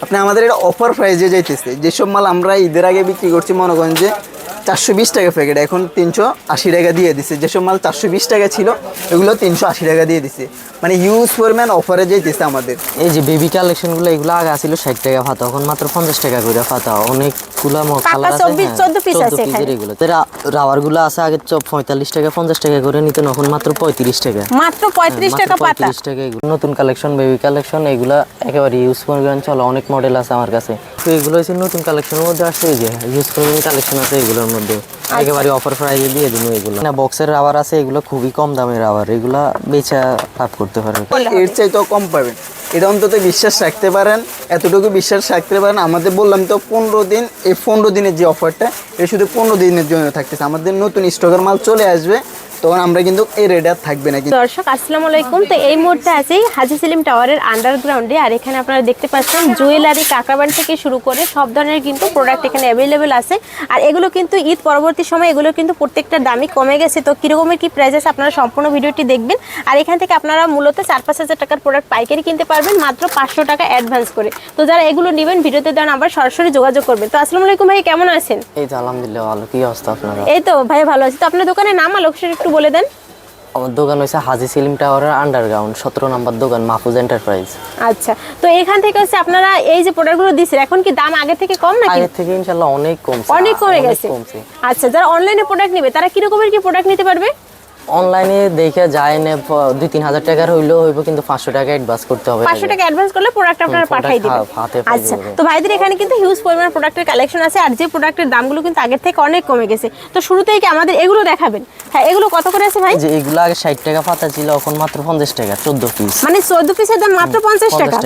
আপনি আমাদের এটা অফার প্রাইজে যাইতেছে। যেসব মাল আমরা ঈদের আগে বিক্রি করছি মনে করেন যে 420 টাকা প্যাকেট, এখন 380 টাকা দিয়ে দিচ্ছে। যেসব মাল 420 টাকা ছিল এগুলো 380 টাকা দিয়ে দিচ্ছে, মানে হিউজ পরিমাণ অফারে যাইতেছে আমাদের। এই যে বেবি কালেকশনগুলো এগুলো আগে ছিল 60 টাকা ফাতা, এখন মাত্র 50 টাকা করে ফাতা। অনেকগুলা কালার আছে, 14 পিস আছে এখানে। এগুলো রাবারগুলো আছে আগে 45 টাকা 50 টাকা করে নিতেন, এখন মাত্র 35 টাকা, মাত্র 35 টাকা পাতা। 35 টাকা। এগুলো নতুন কালেকশন, বেবি কালেকশন, এগুলা একেবারে ইউজ করবেন। চলো অনেক মডেল আছে আমার কাছে, তো এগুলো হচ্ছে নতুন কালেকশনের মধ্যে আসছে। এই যে ইউজ করবেন কালেকশন আছে এগুলোর মধ্যে, একেবারে অফার প্রাইসে দিয়ে দিন এগুলো। না বক্সের রাবার আছে, এগুলো খুবই কম দামের রাবার, এগুলা বেচা লাভ করতে পারবেন। এর চাইতেও কম পাবেন। এটা অন্তত বিশ্বাস রাখতে পারেন, এতটুকু বিশ্বাস রাখতে পারেন। আমাদের বললাম তো 15 দিন, এই 15 দিনের যে অফারটা এটা শুধু 15 দিনের জন্য থাকতেছে। আমাদের নতুন স্টকের মাল চলে আসবে, তখন আমরা কিন্তু এই রেট আর থাকবে না। দর্শক আসসালামু আলাইকুম। তো এই মুহূর্তে আছি হাজী সেলিম টাওয়ারের আন্ডারগ্রাউন্ডে, আর এখানে আপনারা দেখতে পাচ্ছেন জুয়েলারি, কাঁকড়াবান থেকে শুরু করে সব ধরনের কিন্তু প্রোডাক্ট এখানে অ্যাভেলেবেল আছে। আর এগুলো কিন্তু ঈদ পরবর্তী সময় এগুলো কিন্তু প্রত্যেকটা দামই কমে গেছে। তো কীরকমের কী প্রাইস আছে আপনারা সম্পূর্ণ ভিডিওটি দেখবেন। আর এখান থেকে আপনারা মূলত 4-5 হাজার টাকার প্রোডাক্ট পাইকারি কিনতে পারবেন মাত্র 500 টাকা অ্যাডভান্স করে। তো যারা এগুলো নেবেন ভিডিওতে দেন আবার সরাসরি যোগাযোগ করবেন। তো আসসালামু আলাইকুম ভাই, কেমন আছেন? এই তো আলহামদুলিল্লাহ ভালো। কি অবস্থা আপনার? এই তো ভাই ভালো আছি। তো আপনার দোকানের নাম আর লোকেশন একটু বলে দেন। আমার দোকান হচ্ছে হাজী সেলিম টাওয়ারের আন্ডারগ্রাউন্ড 17 নম্বর দোকান, মাহফুজ এন্টারপ্রাইজ। আচ্ছা, তো এখান থেকে হচ্ছে আপনারা এই যে প্রোডাক্টগুলো দিচ্ছেন, এখন কি দাম আগে থেকে কম নাকি? আগে থেকে ইনশাআল্লাহ অনেক কমছে, অনেক কমে গেছে। আচ্ছা, যারা অনলাইনে প্রোডাক্ট নেবে তারা কি রকমের কি প্রোডাক্ট নিতে পারবে? অনলাইনে দেখে যায় না 2-3 হাজার টাকার হইলেও হইব, কিন্তু 500 টাকা অ্যাডভান্স করতে হবে। 500 টাকা অ্যাডভান্স করলে প্রোডাক্ট আপনারা পাঠিয়ে দিবেন। আচ্ছা, তো ভাইদের এখানে কিন্তু হিউজ পরিমাণ প্রোডাক্টের কালেকশন আছে, আর যে প্রোডাক্টের দামগুলো কিন্তু আগের থেকে অনেক কমে গেছে। তো শুরুতেই কি আমাদের এগুলো দেখাবেন? হ্যাঁ, এগুলো কত করে আছে ভাই? যে এগুলো আগে 60 টাকা পাতা ছিল, এখন মাত্র 50 টাকা 14 পিস। মানে 14 পিসের দাম মাত্র 50 টাকা।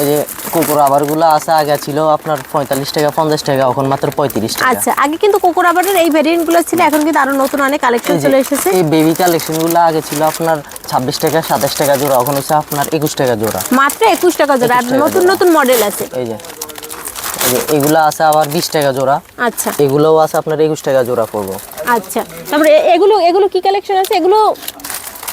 এই যে কোকো রাবারগুলো আছে আগে ছিল আপনার 45 টাকা 50 টাকা, এখন মাত্র 35 টাকা। আচ্ছা, আগে কিন্তু কোকো রাবারের এই ভেরিয়েন্টগুলো ছিল, এখন কিন্তু আরো নতুন অনেক কালেকশন চলে এসেছে। এই বেবি কালেকশনগুলো আগে ছিল আপনার 26 টাকা 27 টাকা জোড়া, এখন হচ্ছে আপনার 21 টাকা জোড়া, মাত্র 21 টাকা জোড়া। আর নতুন নতুন মডেল আছে। এই যে এগুলো আছে আবার 20 টাকা জোড়া। আচ্ছা, এগুলোও আছে আপনার 21 টাকা জোড়া পড়বো। আচ্ছা, তারপরে এগুলো কি কালেকশন আছে এগুলো?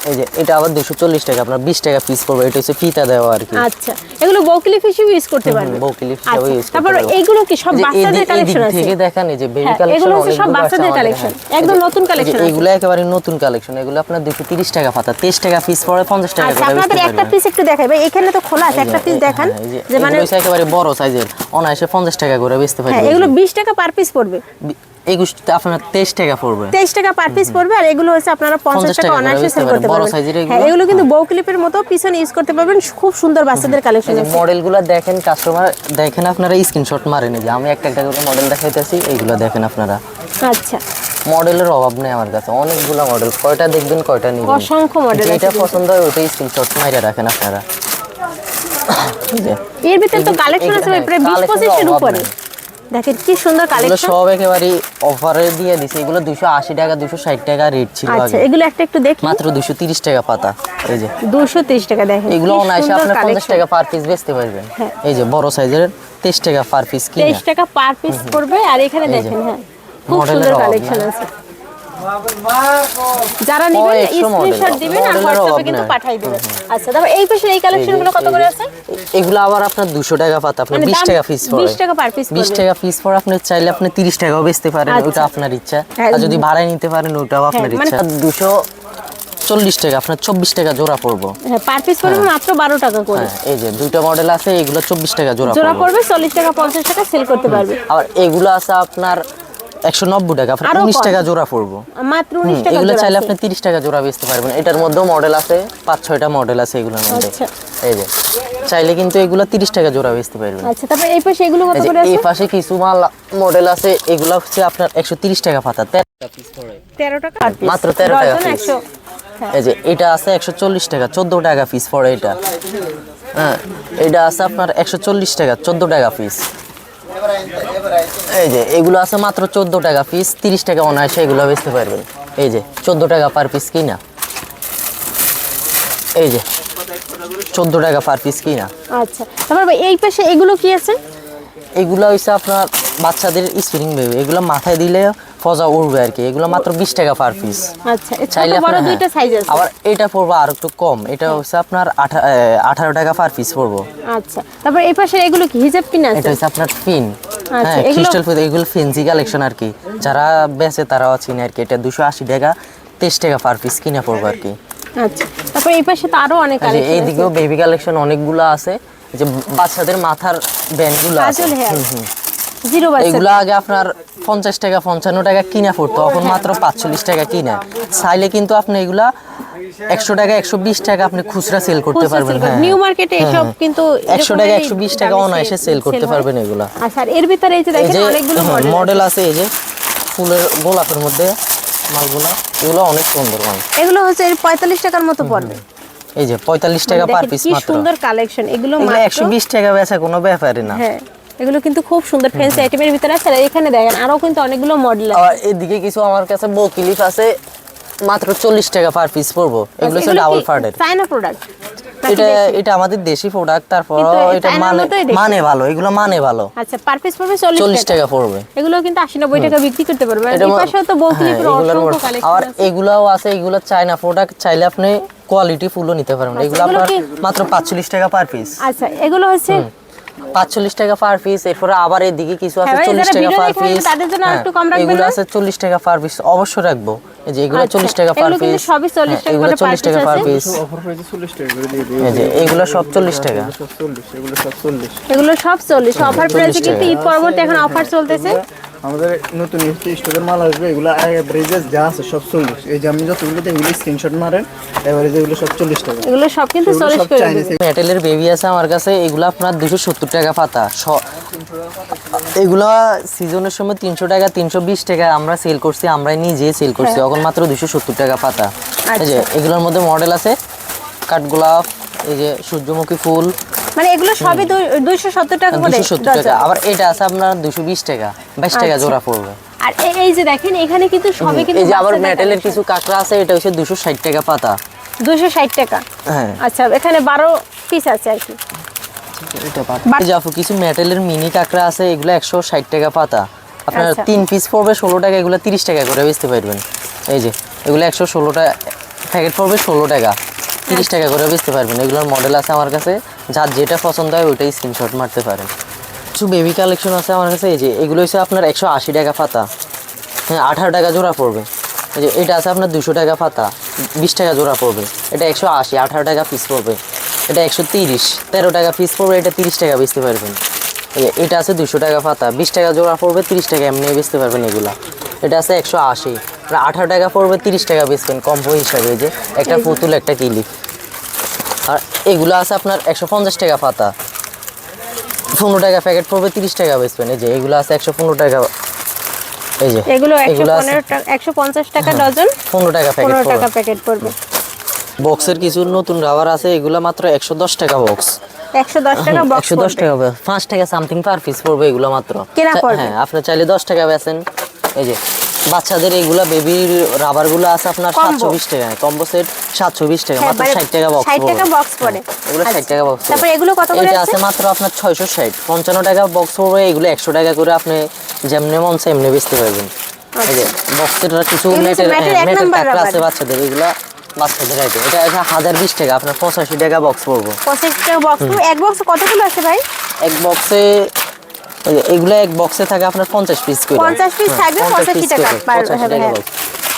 এই যে এটা আবার 240 টাকা, আপনার 20 টাকা পিস পড়বে। এটা হচ্ছে ফিতা দেওয়া আর কি। আচ্ছা, এগুলো বৌক্লিপ হিসেবে ইউজ করতে পারবে। বৌক্লিপ হিসেবে ইউজ করতে তারপর পারবে। এইগুলো কি সব বাচ্চাদের কালেকশন আছে? থেকে দেখেন এই যে বেবি হ্যাঁ, কালেকশন এগুলো হচ্ছে সব বাচ্চাদের কালেকশন, একদম নতুন কালেকশন আছে। এগুলো একেবারে নতুন কালেকশন। এগুলো আপনার 230 টাকা পাতা, 23 টাকা পিস পড়ে, 50 টাকা আচ্ছা, করে। আপনাদের একটা পিস একটু দেখাই ভাই, এখানে তো খোলা আছে, একটা পিস দেখান। যে মানে একেবারে বড় সাইজের, অনায়াসে 50 টাকা করে বেচতে পারবেন। হ্যাঁ, এগুলো 20 টাকা পার পিস পড়বে। 21 আপনার 23 টাকা পড়বে, 23 টাকা পার পিস পড়বে। আর এগুলো হচ্ছে আপনারা 50 টাকা অনায়াসে সেল করতে বড় পারবেন। সাইজের হ্যাঁ, এগুলো কিন্তু বউ ক্লিপের মতো পিছনে ইউজ করতে পারবেন। খুব সুন্দর বাচ্চাদের কালেকশন আছে। মডেলগুলো দেখেন, কাস্টমার দেখেন, আপনারা স্ক্রিনশট মারেন। যে আমি একটা একটা করে মডেল দেখাইতেছি, এইগুলো দেখেন আপনারা। আচ্ছা, মডেলের অভাব নেই আমার কাছে, অনেকগুলো মডেল, কয়টা দেখবেন কয়টা নিবেন, অসংখ্য মডেল আছে। যেটা পছন্দ হয় ওটাই স্ক্রিনশট মাইরা রাখেন আপনারা। এর ভিতরে তো কালেকশন আছে প্রায় 20-25 এর উপরে। দেখেন কি সুন্দর কালেকশন, সব একেবারে অফারে দিয়ে দিছে। এগুলো 280 টাকা 260 টাকা রেট ছিল আগে। আচ্ছা, এগুলো একটা একটু দেখি, মাত্র 230 টাকা পাতা। এই যে 230 টাকা। দেখেন এগুলো অনায়াসে আপনি 50 টাকা পার পিস বেচতে পারবেন। এই যে বড় সাইজের 23 টাকা পার পিস, কি 23 টাকা পার পিস পড়বে। আর এখানে দেখেন, হ্যাঁ, খুব সুন্দর কালেকশন আছে। যারা নেবেন স্ক্রিনশট দিবেন আর হোয়াটসঅ্যাপে কিন্তু পাঠিয়ে দিবেন। আচ্ছা, তারপর এই পাশে এই কালেকশনগুলো কত করে আছে? এগুলো আবার আপনার 200 টাকা পাতা, আপনার 20 টাকা পিস পড়ে। 20 টাকা পার পিস পড়বে। 20 টাকা পিস পড়ে, আপনি চাইলে আপনি 30 টাকাও বেচতে পারেন, ওটা আপনার ইচ্ছা। আর যদি ভাড়ায় নিতে পারেন ওটাও আপনার ইচ্ছা। 240 টাকা আপনার 24 টাকা জোড়া পড়বো। হ্যাঁ, পার পিস পড়বে মাত্র 12 টাকা করে। এই যে দুইটা মডেল আছে, এগুলো 24 টাকা জোড়া পড়বে, 40 টাকা 50 টাকা সেল করতে পারবে। আর এগুলো আছে আপনার 190 টাকা, আপনার 19 টাকা জোড়া পড়বো, মাত্র 19 টাকা। এগুলো চাইলে আপনি 30 টাকা জোড়া বেচতে পারবেন। এটার মধ্যেও মডেল আছে, 5-6টা মডেল আছে এগুলোর মধ্যে। আচ্ছা, এই যে চাইলে কিন্তু এগুলো 30 টাকা জোড়া বেচতে পারবেন। আচ্ছা, তারপর এই পাশে এগুলো কত করে আছে? এই পাশে কিছু মাল মডেল আছে, এগুলো হচ্ছে আপনার 130 টাকা পাতা, 13 পিস পড়ে। 13 টাকা পার পিস, মাত্র 13 টাকা পিস। এই যে এটা আছে 140 টাকা 14 টাকা পিস পড়ে এটা। হ্যাঁ, এটা আছে আপনার 140 টাকা 14 টাকা পিস। এই যে এগুলো আছে মাত্র 14 টাকা পিস, 30 টাকা অনায়াসে এগুলো বেচতে পারবেন। এই যে 14 টাকা পার পিস কিনা, এই যে 14 টাকা পার পিস কিনা। আচ্ছা, তারপর এই পাশে এগুলো কি আছে? এগুলো হইছে আপনার বাচ্চাদের স্প্রিং বেবি, এগুলো মাথায় দিলে ফজা উড়বে আর কি। এগুলো মাত্র 20 টাকা পার পিস। আচ্ছা ছোট বড় দুইটা সাইজ আছে। আবার এটা পড়বে আর একটু কম, এটা হচ্ছে আপনার 18 টাকা পার পিস পড়বো। আচ্ছা তারপর এই পাশে এগুলো কি হিজাব পিন আছে? এটা হচ্ছে আপনার পিন, আচ্ছা, হ্যাঁ এগুলো- ক্রিস্টাল পিন, এগুলো ফেন্সি কালেকশন আর কি, যারা বেচে তারাও চিনে আর কি। এটা 280 টাকা 23 টাকা পার পিস কিনা পড়বে আর কি। আচ্ছা তারপর এই পাশে তো আরো অনেক এই যে কালেকশন আছে। এইদিকেও বেবি কালেকশন অনেকগুলো আছে, যে বাচ্চাদের মাথার ব্যান্ডগুলো আছে। কাজল হেয়ার জিরো বাচ্চা। এগুলো আগে আপনার 50 টাকা 55 টাকা কিনা পড়তো, এখন মাত্র 45 টাকা কিনা। চাইলে কিন্তু আপনি এগুলা 100 টাকা 120 টাকা আপনি খুচরা সেল করতে পারবেন। হ্যাঁ নিউ মার্কেটে এসব কিন্তু 100 টাকা 120 টাকা অনায়াসে সেল করতে পারবেন এগুলা। আচ্ছা আর এর ভিতরে এই যে এই দেখেন যে অনেকগুলো মডেল আছে, এই যে ফুলের গোলাপের মধ্যে মালগুলা, এগুলো অনেক সুন্দর মাল। এগুলো হচ্ছে এর 45 টাকার মতো পড়বে। এই যে 45 টাকা পার দেখেন পিস কি মাত্র। সুন্দর কালেকশন, এগুলো এগুলো মাত্র 120 টাকা বেচা কোনো ব্যাপারই না। হ্যাঁ এগুলো কিন্তু খুব সুন্দর ফ্যান্সি আইটেমের ভিতরে আছে। আর এখানে দেখেন আরো কিন্তু অনেকগুলো মডেল আছে। আর এদিকে কিছু আমার কাছে বো ক্লিপ আছে, মাত্র 40 টাকা পার পিস পড়বো। এগুলো হচ্ছে ডাবল ফার্ডের। চায়না প্রোডাক্ট এটা আমাদের দেশি প্রোডাক্ট, তারপর কিন্তু এটা চায়নার মতোই দেখতে। মানে ভালো, এগুলো মানে ভালো। আচ্ছা পার পিস পড়বে 40 টাকা পড়বে। এগুলো কিন্তু 80-90 টাকা বিক্রি করতে পারবে। আর এটা এই পাশেও তো বউ ক্লিপের এগুলোর অসংখ্য মধ্যে- কালেকশন আর আছে। এগুলাও আছে, এগুলো চায়না প্রোডাক্ট, চাইলে আপনি কোয়ালিটি ফুলও নিতে পারবেন। এগুলো এগুলো আপনার কি? মাত্র 45 টাকা পার পিস। আচ্ছা এগুলো হচ্ছে 45 টাকা পার পিস। এরপরে আবার এদিকে কিছু আছে হ্যাঁ, 40 যারা টাকা ভিডিও পার দেখে পিস। তাদের জন্য একটু কম রাখবেন এগুলো না? আছে 40 টাকা পার পিস, অবশ্যই রাখবো। এই যে এগুলো আচ্ছা, 40 টাকা পার এগুলো কিন্তু পিস, সবই 40 টাকা এগুলো করে per 40 টাকা piece পার আছে। পিস। অফার প্রাইসে 40 টাকা করে দিয়ে দিই। এই যে এগুলো সব 40 টাকা। সব 40, এগুলো সব 40। এগুলো সব 40 অফার প্রাইসে কিন্তু ঈদ পরবর্তী এখন অফার চলতেছে। আমাদের নতুন স্টকের মাল আসবে, এগুলো এভারেজেস যা আছে সব 40। এই যে আমি যতগুলো দেখি এগুলো স্ক্রিনশট মারেন, এভারেজ এগুলো সব 40 টাকা। এগুলো সব কিন্তু এগুলো 40 সব করে চাইনিজ। দিবে। মেটেলের বেবি আছে আমার কাছে, এগুলো আপনার 270 টাকা পাতা। এগুলো সিজনের সময় 300 টাকা 320 টাকা আমরা সেল করছি, আমরা নিজে সেল করছি, এখন মাত্র 270 টাকা পাতা। এই যে এগুলোর মধ্যে মডেল আছে কাঠগোলাপ, এই যে সূর্যমুখী ফুল, মানে এগুলো সবই 270 টাকা করে 270 টাকা। ডজন। আবার এটা আছে আপনার 220 টাকা, 22 টাকা আচ্ছা। জোড়া পড়বে। আর এই যে দেখেন এখানে কিন্তু সবই কিন্তু এই যে আবার বাচ্চাদের মেটেলের collection। কিছু কাঁকড়া আছে, এটা হচ্ছে 260 টাকা পাতা। 260 টাকা। হ্যাঁ আচ্ছা এখানে 12 পিস আছে আর কি। এই যে আপু কিছু মেটেলের মিনি কাঁকড়া আছে, এগুলো 160 টাকা পাতা। আপনার আচ্ছা। 3 পিস পড়বে 16 টাকা, এগুলো 30 টাকা করে বেচতে পারবেন। এই যে এগুলো 116 টাকা প্যাকেট পড়বে 16 টাকা, 30 টাকা করে বেচতে পারবেন। এগুলোর মডেল আছে আমার কাছে, যার যেটা পছন্দ হয় ওইটাই স্ক্রিনশট মারতে পারেন। কিছু বেবি কালেকশন আছে আমার কাছে, এই যে এগুলো হচ্ছে আপনার 180 টাকা পাতা, হ্যাঁ 18 টাকা জোড়া পড়বে। এই যে এটা আছে আপনার 200 টাকা পাতা, 20 টাকা জোড়া পড়বে। এটা 180, 18 টাকা পিস পড়বে। এটা 130, 13 টাকা পিস পড়বে, এটা 30 টাকা বেচতে পারবেন। এটা আছে 200 টাকা পাতা, 20 টাকা জোড়া পড়বে, 30 টাকা এমনি বেচতে পারবেন এগুলা। এটা আছে 180, 18 টাকা পড়বে, 30 টাকা বেচবেন কম্বো হিসাবে। এই যে একটা পুতুল একটা কিলিপ। আর এগুলো আছে আপনার 150 টাকা পাতা, 15 টাকা প্যাকেট পড়বে, 30 টাকা বেচবেন। এই যে এগুলো আছে 115 টাকা। এই যে এগুলো এগুলো আছে 115 টাকা 150 টাকা ডজন, 15 টাকা প্যাকেট 15 টাকা পড়বে। প্যাকেট পড়বে। বক্সের কিছু নতুন রাবার আছে, এগুলো মাত্র 110 টাকা বক্স। 110 টাকা বক্স 110 টাকা 5 টাকা সামথিং পার পিস পড়বে এগুলো মাত্র। কেনা পড়বে। হ্যাঁ আপনি চাইলে 10 টাকা বেচেন। এই যে বাচ্চাদের এগুলা বেবির রাবারগুলো আছে আপনার Combo। 720 টাকা, কম্বো সেট 720 টাকা, মাত্র 60 টাকা বক্স 60 টাকা বক্স পড়ে। এগুলো 60 টাকা বক্স। তারপর এগুলো কত করে এটা আছে? আছে মাত্র আপনার 660, 55 টাকা বক্স পড়বে। এগুলো 100 টাকা করে আপনি যেমনি মন চায় এমনি বেচতে পারবেন। এই যে বক্সের কিছু এগুলো হচ্ছে মেটেল মেটেল এক মেটেল নাম্বার কাঁকড়া আছে রাবার। বাচ্চাদের, এগুলা বাচ্চাদের আইটেম। এটা 1020 টাকা, আপনার 85 টাকা বক্স পড়বে। 85 টাকা বক্স। এক বক্সে কতগুলো আছে ভাই? এক বক্সে এগুলো এক বক্সে থাকে আপনার 50 পিস করে। 50 পিস থাকবে 85 টাকা পার হবে। হ্যাঁ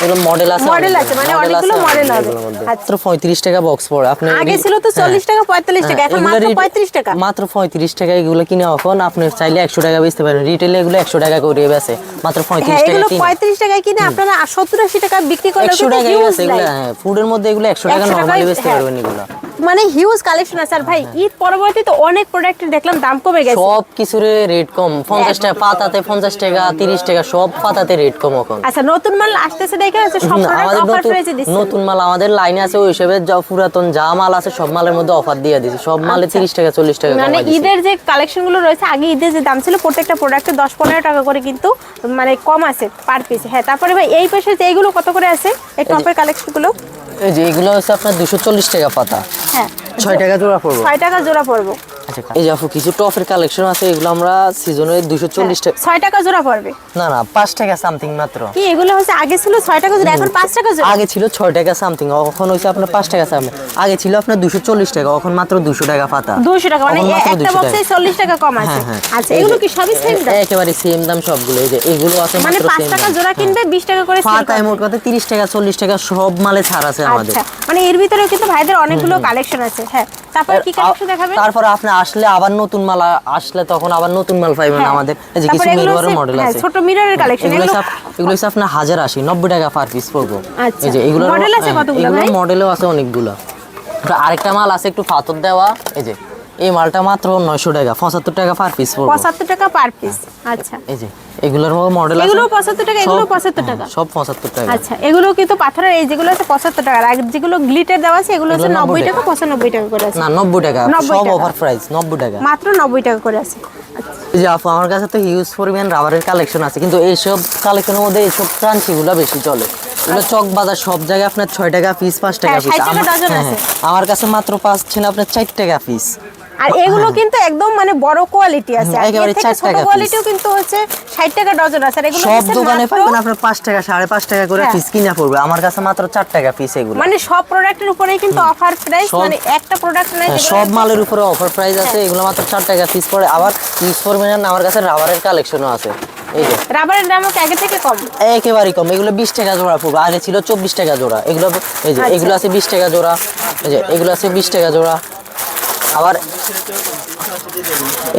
এগুলো মডেল আছে, মডেল আছে, মানে অনেকগুলো মডেল হবে। মাত্র 35 টাকা বক্স পড়ে। আপনি আগে ছিল তো 40 টাকা 45 টাকা, এখন মাত্র 35 টাকা। মাত্র 35 টাকা এগুলো কিনে, এখন আপনি চাইলে 100 টাকা বেচতে পারেন। রিটেলে এগুলো 100 টাকা করে বেচে, মাত্র 35 হ্যাঁ টাকা এগুলো কিনে। 35 টাকায় কিনে আপনারা 70-80 টাকা বিক্রি করলে 100 টাকা বেচে এগুলো। হ্যাঁ ফুডের মধ্যে এগুলো 100 টাকা 100 নরমালি টাকায়, বেচতে হ্যাঁ। পারবেন এগুলো। মানে হিউজ কালেকশন আছে। আর ভাই ঈদ পরবর্তীতে অনেক প্রোডাক্টের দেখলাম দাম কমে গেছে। সব কিছুর রেট কম, 50 টাকা পাতাতে, 50 টাকা 30 টাকা, সব পাতাতে রেট কম এখন। আচ্ছা নতুন মাল আসতেছে দেখে আছে সব প্রোডাক্ট আমাদের অফার প্রাইসে দিচ্ছে। নতুন মাল আমাদের লাইনে আছে, ওই হিসেবে যা পুরাতন যা মাল আছে সব মালের মধ্যে অফার দিয়ে দিয়েছি। সব মালে 30 টাকা 40 টাকা মানে কমাই দিয়েছি। ঈদের যে কালেকশন গুলো রয়েছে, আগে ঈদের যে দাম ছিল প্রত্যেকটা প্রোডাক্টে 10-15 টাকা করে কিন্তু মানে কম আছে পার পিস। হ্যাঁ তারপরে ভাই এই পাশে যে এইগুলো কত করে আছে এই টপের কালেকশন গুলো? এই যে এগুলো হচ্ছে আপনার 240 টাকা পাতা, হ্যাঁ 6 টাকা জোড়া পড়বে। 6 টাকা জোড়া পড়বে। আচ্ছা এই যে আপু কিছু টপের কালেকশন আছে, এগুলো আমরা সিজনে 240 টাকা। 6 টাকা জোড়া পড়বে? না না 5 টাকা সামথিং মাত্র। কি এগুলো হচ্ছে আগে ছিল 6 টাকা জোড়া, এখন 5 টাকা জোড়া? আগে ছিল 6 টাকা সামথিং, এখন হইছে আপনার 5 টাকা সামথিং। আগে ছিল আপনার 240 টাকা, এখন মাত্র 200 টাকা পাতা। 200 টাকা মানে এখন মাত্র একটা 200 বক্সে টাকা। 40 টাকা কম আছে। হ্যাঁ, হ্যাঁ। আচ্ছা এগুলো কি সবই সেম দাম? একেবারে সেম দাম সবগুলো। এই যে এগুলো আছে মানে মাত্র 5 সেম টাকা দাম। জোড়া কিনবে 20 টাকা করে সেল পাতায় মোট কথা 30 টাকা 40 টাকা সব মালে ছাড় আছে আমাদের। আচ্ছা মানে এর ভিতরেও কিন্তু ভাইদের অনেকগুলো কালেকশন আছে। হ্যাঁ তারপর কি কালেকশন দেখাবেন? তারপর আপনি আসলে আবার নতুন মাল আসলে তখন আবার নতুন মাল পাইবেন হ্যাঁ। আমাদের। এই যে কিছু তারপর এগুলো মিররের হচ্ছে- মডেল হ্যাঁ, আছে। ছোট মিররের কালেকশন এগুলো এগুলো। এগুলো হচ্ছে আপনার 1080 90 টাকা পার পিস পড়বো। আচ্ছা। এই যে এগুলো মডেল আছে কতগুলো ভাই? মডেলও আছে অনেকগুলো। আরেকটা মাল আছে একটু পাথর দেওয়া, এই যে এই মালটা মাত্র 900 টাকা 75 টাকা পার পিস পড়বে। 75 টাকা পার পিস। আচ্ছা এই যে এগুলোর মডেল আছে। এগুলো 75 টাকা, এগুলো সব- 75 টাকা। সব 75 টাকা। আচ্ছা এগুলো কিন্তু পাথরের, এই যেগুলো আছে 75 টাকা, আর যেগুলো গ্লিটার দেওয়া আছে এগুলো হচ্ছে এগুলো 90 90 টাকা 95 টাকা করে আছে। না 90 টাকা 90 সব টাকা। অফার প্রাইস 90 টাকা। মাত্র 90 টাকা করে আছে। আচ্ছা এই যে আপু আমার কাছে তো হিউজ পরিমাণ রাবারের কালেকশন আছে, কিন্তু এইসব কালেকশনের মধ্যে এইসব ক্রাঞ্চিগুলো বেশি চলে। এগুলো চক বাজার সব জায়গায় আপনার 6 টাকা পিস 5 টাকা হ্যাঁ, পিস। 60 টাকা ডজন আছে। আমার কাছে মাত্র পাচ্ছেন আপনার 4 টাকা পিস। আর এগুলো কিন্তু একদম মানে বড় কোয়ালিটি আছে, আর একেবারে এর থেকে 4 ছোট টাকা piece। কোয়ালিটিও কিন্তু হচ্ছে 60 টাকা ডজন আছে। আর এগুলো সব হচ্ছে দোকানে মাত্র- পাবেন আপনার 5 টাকা 5.5 টাকা করে হ্যাঁ। পিস কিনা পড়বে, আমার কাছে মাত্র 4 টাকা পিস এগুলো। মানে সব প্রোডাক্টের উপরেই কিন্তু অফার প্রাইস, সব- মানে একটা প্রোডাক্ট নাই হ্যাঁ, যেগুলো সব হচ্ছে- মালের উপরে অফার প্রাইস আছে, হ্যাঁ। এগুলো মাত্র 4 টাকা পিস পড়ে। আবার পিস পরিমাণ আমার কাছে রাবারের কালেকশনও আছে। এই যে রাবারের দামও কি আগে থেকে কম? একেবারেই কম, এগুলো 20 টাকা জোড়া পড়বে, আগে ছিল 24 টাকা জোড়া। এগুলো এই যে আচ্ছা। এগুলো আছে 20 টাকা জোড়া, এই যে এগুলো আছে 20 টাকা জোড়া। আবার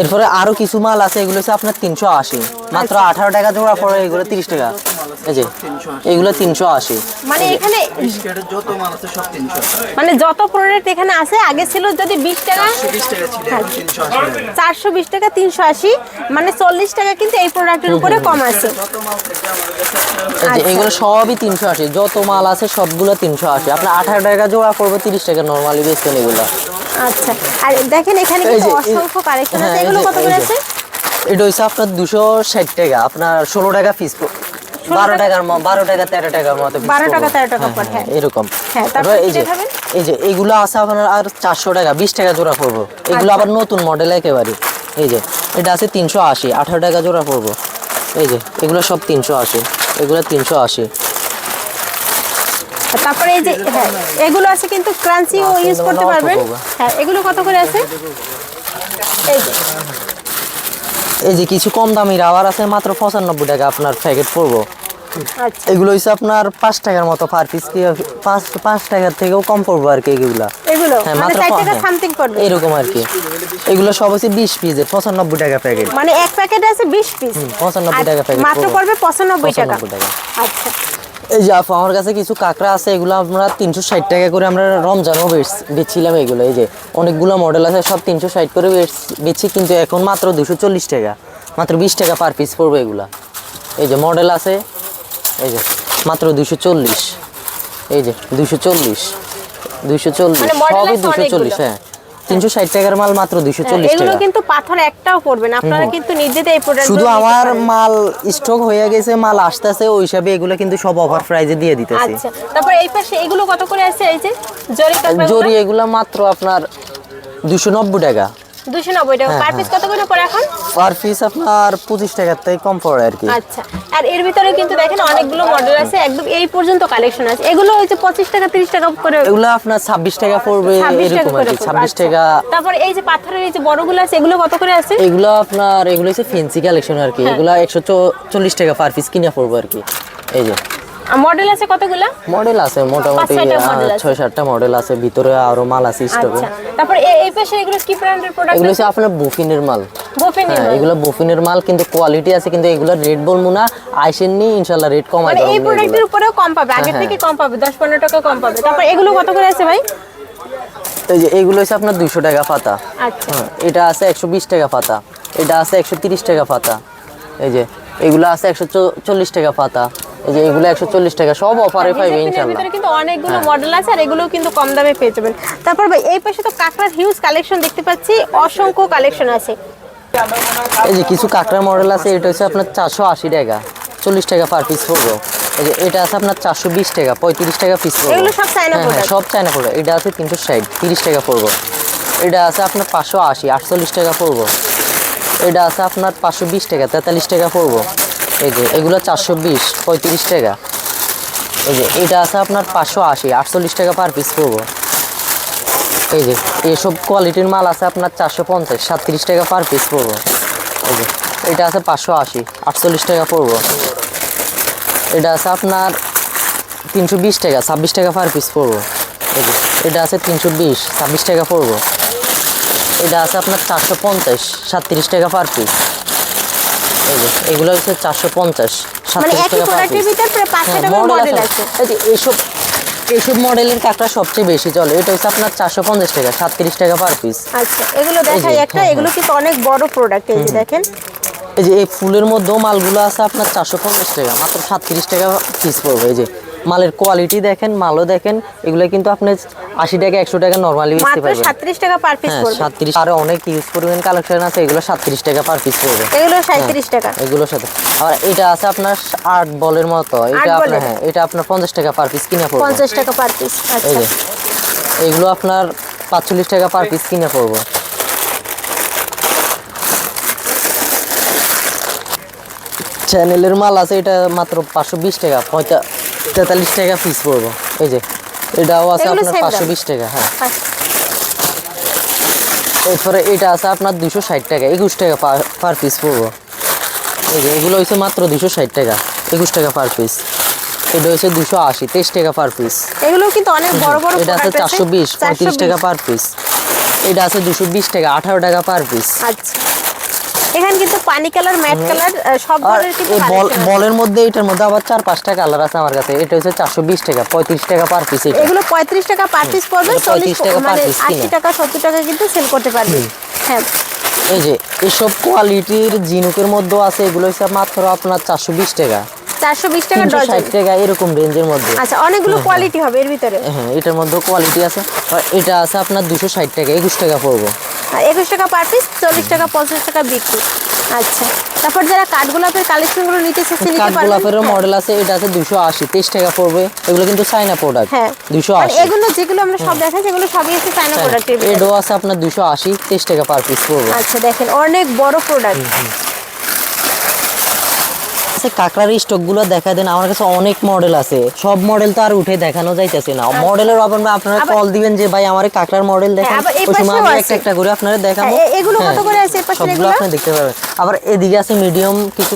এরপরে আরো কিছু মাল আছে, এগুলো হচ্ছে আপনার 380 মাত্র 18 টাকা জোড়া পড়ে, এগুলো 30 টাকা। এই যে এগুলো 380। মানে এখানে যত মাল আছে সব 300 মানে যত প্রোডাক্ট এখানে আছে আগে ছিল যদি 20 টাকা 20 টাকা ছিল এখন 380 টাকা। 420 টাকা 380, মানে 40 টাকা কিন্তু এই প্রোডাক্টের উপরে কম আছে। যত মাল থেকে আমাদের কাছে এই যে আচ্ছা। এগুলো সবই 380, যত মাল আছে সবগুলো 380। আপনার 18 টাকা জোড়া পড়বে, 30 টাকা নরমালি বেচতেন এগুলো। আচ্ছা আর দেখেন এখানে এই কিন্তু যে- অসংখ্য কালেকশন হ্যাঁ, আছে। এই এগুলো যে- কত এই করে যে। আছে? এটা হচ্ছে আপনার 260 টাকা, আপনার 16 টাকা পিস 12 টাকার 12 টাকা 13 টাকার মতো piece 12 টাকা পড়বে। 13 টাকা হ্যাঁ, পড়ে, হ্যাঁ, হ্যাঁ। এরকম। হ্যাঁ, তারপর এবার কি এই যে দেখাবেন? এই যে এগুলো আছে আপনার আর 400 টাকা 20 টাকা জোড়া পড়বো, এগুলো আচ্ছা। আবার নতুন মডেল একেবারে। এই যে এটা আছে 380 18 টাকা জোড়া পড়বো। এই যে এগুলো সব 380, এগুলো 380। তারপরে এই যে হ্যাঁ এগুলো আছে কিন্তু ক্রাঞ্চিও আছে, ইউজ এগুলো করতে অল্প পারবেন। পাবো। হ্যাঁ এগুলো কত করে আছে? এই যে এই যে কিছু কম দামি রাবার আছে মাত্র 95 টাকা আপনার প্যাকেট পড়বো। আচ্ছা এগুলো হচ্ছে আপনার 5 টাকার মতো পার পিস, কি 5 টাকার থেকেও কম পড়বো আর কি এগুলা। এগুলো হ্যাঁ, মানে মাত্র 4 টাকা হ্যাঁ। সামথিং পড়বে। এরকম আর কি। এগুলো সব হচ্ছে 20 পিসের 95 টাকা প্যাকেট। মানে এক প্যাকেট আছে 20 পিস, 95 টাকা প্যাকেট মাত্র পড়বে 95 টাকা। 95 টাকা। আচ্ছা এই যে আপু আমার কাছে কিছু কাঁকড়া আছে, এগুলো আমরা 360 টাকা করে আমরা রমজানও বেচছিলাম এগুলো। এই যে অনেকগুলো মডেল আছে, সব 360 করে বেচছি, কিন্তু এখন মাত্র 240 টাকা, মাত্র 20 টাকা পার পিস পড়বে এগুলা। এই যে মডেল আছে, এই যে মাত্র 240, এই যে 240 মানে model সবই আছে 240। অনেকগুলো। হ্যাঁ 360 টাকার মাল মাত্র 240 এগুলো টাকা। কিন্তু পাথর একটাও পড়বে না, আপনারা কিন্তু নিজেদের এই প্রোডাক্ট শুধু আমার মাল স্টক হয়ে গেছে, মাল আসতেছে, ওই হিসাবে এগুলো কিন্তু সব অফার প্রাইজে দিয়ে দিতেছি। আচ্ছা তারপর এই পাশে এগুলো কত করে আছে? এই যে জরি কাপড় জরি এগুলো মাত্র আপনার 290 টাকা 290 টাকা পার পিস। কত করে পড়ে এখন? পার পিস আপনার 25 টাকার থেকে কম পড়ে আর কি। আচ্ছা আর এর ভিতরে কিন্তু দেখেন অনেকগুলো মডেল আছে, একদম এই পর্যন্ত কালেকশন আছে। এগুলো হচ্ছে 25 টাকা 30 টাকা করে, এগুলো আপনার 26 টাকা পড়বে 26 টাকা এরকম আর করে কি, পড়বে। 26 আচ্ছা। টাকা। তারপর এই যে পাথরের এই যে বড়গুলো আছে এগুলো কত করে আছে? এগুলো আপনার এগুলো হচ্ছে ফেন্সি কালেকশন আর কি, এগুলো 140 টাকা পার পিস কিনা পড়বে আর কি। এই যে মডেল আছে কতগুলো? মডেল আছে মোটামুটি 5-6টা model আছে। 6-7টা মডেল আছে, ভিতরে আরো মাল আছে স্টকে। আচ্ছা তারপর এই পাশে এগুলো কি ব্র্যান্ডের প্রোডাক্ট? এগুলো হচ্ছে আপনার বুফিনের মাল। গোফিনি হ্যাঁ এগুলো বুফিনের মাল, কিন্তু কোয়ালিটি আছে, কিন্তু এগুলো রেট বলবো না, আইসেন নি ইনশাআল্লাহ রেট কমাই মানে এই দেবো প্রোডাক্টের উপরেও কম পাবে, আগের থেকে কম পাবে, 10-15 টাকা কম পাবে। তারপর এগুলো কত করে আছে ভাই? এই যে এগুলো হচ্ছে আপনার 200 টাকা পাতা। আচ্ছা হ্যাঁ এটা আছে 120 টাকা পাতা, এটা আছে 130 টাকা পাতা, এই যে এগুলো আছে 140 টাকা পাতা, এই যে এগুলো 140 টাকা, সব অফারে পাইবে ডিজাইনের ইনশাআল্লাহ। ভিতরে কিন্তু অনেকগুলো মডেল আছে, আর এগুলোও কিন্তু কম দামে পেয়ে যাবেন। তারপর ভাই এই পাশে তো কাঁকড়ার হিউজ কালেকশন দেখতে পাচ্ছি, অসংখ্য কালেকশন আছে। এই যে কিছু কাঁকড়া মডেল আছে, এটা হচ্ছে আপনার 480 টাকা 40 টাকা পার পিস পড়বে। এই যে এটা আছে আপনার 420 টাকা 35 টাকা পিস পড়বে। এগুলো সব চায়না হ্যাঁ, product? সব চায়না পড়বে। এটা আছে 360 30 টাকা পড়বে। এটা আছে আপনার 580, 48 টাকা পড়বো। এটা আছে আপনার 520 টাকা, 43 টাকা পড়বো। এই যে এগুলো 420, 35 টাকা। এই যে এটা আছে আপনার 580, 48 টাকা পার পিস পড়বো। এই যে এইসব কোয়ালিটির মাল আছে আপনার 450, 37 টাকা পার পিস পড়বো। এই যে এটা আছে 580, 48 টাকা পড়বো। এটা আছে আপনার 320 টাকা, 26 টাকা পার পিস পড়বো। এই যে এটা আছে 320, 26 টাকা পড়বো। এটা আছে আপনার 450, 37 টাকা পার পিস। এই যে এগুলো হচ্ছে 450, মানে 37 একই টাকা পার প্রোডাক্টের পিস। ভিতর প্রায় 500 টাকার মডেল মডেল আছে। আছে। এই যে এইসব মডেলের কাঁকড়া সবচেয়ে বেশি চলে। এটা হচ্ছে আপনার 450 টাকা, 37 টাকা পার পিস। আচ্ছা, এগুলো দেখাই একটা, এগুলো কিন্তু অনেক বড় প্রোডাক্ট। এই যে দেখেন, এই যে এই ফুলের মধ্যেও মালগুলো আছে আপনার 450 টাকা, মাত্র 37 টাকা পিস পড়বে। এই যে মালের কোয়ালিটি দেখেন, মালও দেখেন। এগুলো কিন্তু আপনি 80 টাকা, 100 টাকা নরমালি বেচতে মাত্র পারবেন। 37 টাকা পার পিস হ্যাঁ, পড়বে। 37। আরো অনেক ইউজ পরিমাণ কালেকশন আছে, এগুলো 37 টাকা পার পিস পড়বে। এগুলো 37 টাকা। এগুলোর সাথে আবার এটা আছে আপনার 8 বলের মতো। এটা আপনার, বলের? হ্যাঁ, এটা আপনার 50 টাকা পার পিস কিনে পড়বে। 50 টাকা পার পিস। এই আচ্ছা, যে এগুলো আপনার 45 টাকা পার পিস কিনে পড়বে। চ্যানেলের মাল আছে, এটা মাত্র 520 টাকা, 43 টাকা পিস পড়বে। এই যে এটাও আছে এগুলো আপনার same দাম? 520 টাকা। হ্যাঁ, আচ্ছা। এরপরে এটা আছে আপনার 260 টাকা, 21 টাকা পার পিস পড়বে। এই যে এগুলো হচ্ছে মাত্র 260 টাকা, 21 টাকা পার পিস। এটা হচ্ছে 280, 23 টাকা পার পিস। এগুলো কিন্তু অনেক বড় বড় এটা আছে product 420, 35 টাকা পার পিস। এটা আছে 220 টাকা, 18 টাকা পার পিস। আচ্ছা, এখানে কিন্তু পানি কালার, ম্যাট কালার সব আর ধরনের কিন্তু এই collection আছে। বলের মধ্যে এটার মধ্যে আবার 4-5টা কালার আছে আমার কাছে। এটা হচ্ছে 420 টাকা, 35 টাকা পার পিস। এটা এগুলো 35 টাকা পার পিস পড়বে, এটা 35 টাকা per মানে piece 80 কিনে। টাকা 70 টাকা কিন্তু সেল করতে পারবে। হ্যাঁ, এই যে এইসব কোয়ালিটির জিনুকের মধ্যে আছে, এগুলো হচ্ছে মাত্র আপনার 420 টাকা, 420 টাকা ডজন। 360 টাকা, এরকম রেঞ্জের মধ্যে। আচ্ছা, অনেকগুলো কোয়ালিটি হবে এর ভিতরে। হ্যাঁ, এটার মধ্যে কোয়ালিটি আছে। আর এটা আছে আপনার 260 টাকা, 21 টাকা পড়বো। 21 টাকা পার পিস, 40 টাকা 50 টাকা বিক্রি। আচ্ছা, তারপর যারা কাঠগোলাপের কালেকশনগুলো নিতে চাচ্ছে নিতে পারবেন। কাঠগোলাপের মডেল আছে, এটা আছে 280, 23 টাকা পড়বে। এগুলো কিন্তু চায়না প্রোডাক্ট। হ্যাঁ, 280। মানে এগুলো যেগুলো আমরা সব দেখাচ্ছি এগুলো সবই হচ্ছে চায়না প্রোডাক্টের ভিতরে। এটাও আছে আপনার 280, 23 টাকা পার পিস পড়বে। আচ্ছা, দেখেন অনেক বড় প্রোডাক্ট। কাঁকড়ার স্টক গুলো দেখা দেন, আমার কাছে অনেক মডেল আছে। সব মডেল তো আর উঠে দেখানো যাইতেছে না। মডেলের অভাবে আপনারা কল দিবেন যে ভাই আমার কাঁকড়ার মডেল দেখেন, আবার এই ওই সময় পাশেও আমি আছে। একটা একটা করে আপনারা দেখাবো। এগুলো কত করে আছে এই পাশে? সবগুলো এগুলো আপনি দেখতে পাবেন। আবার এদিকে আছে মিডিয়াম কিছু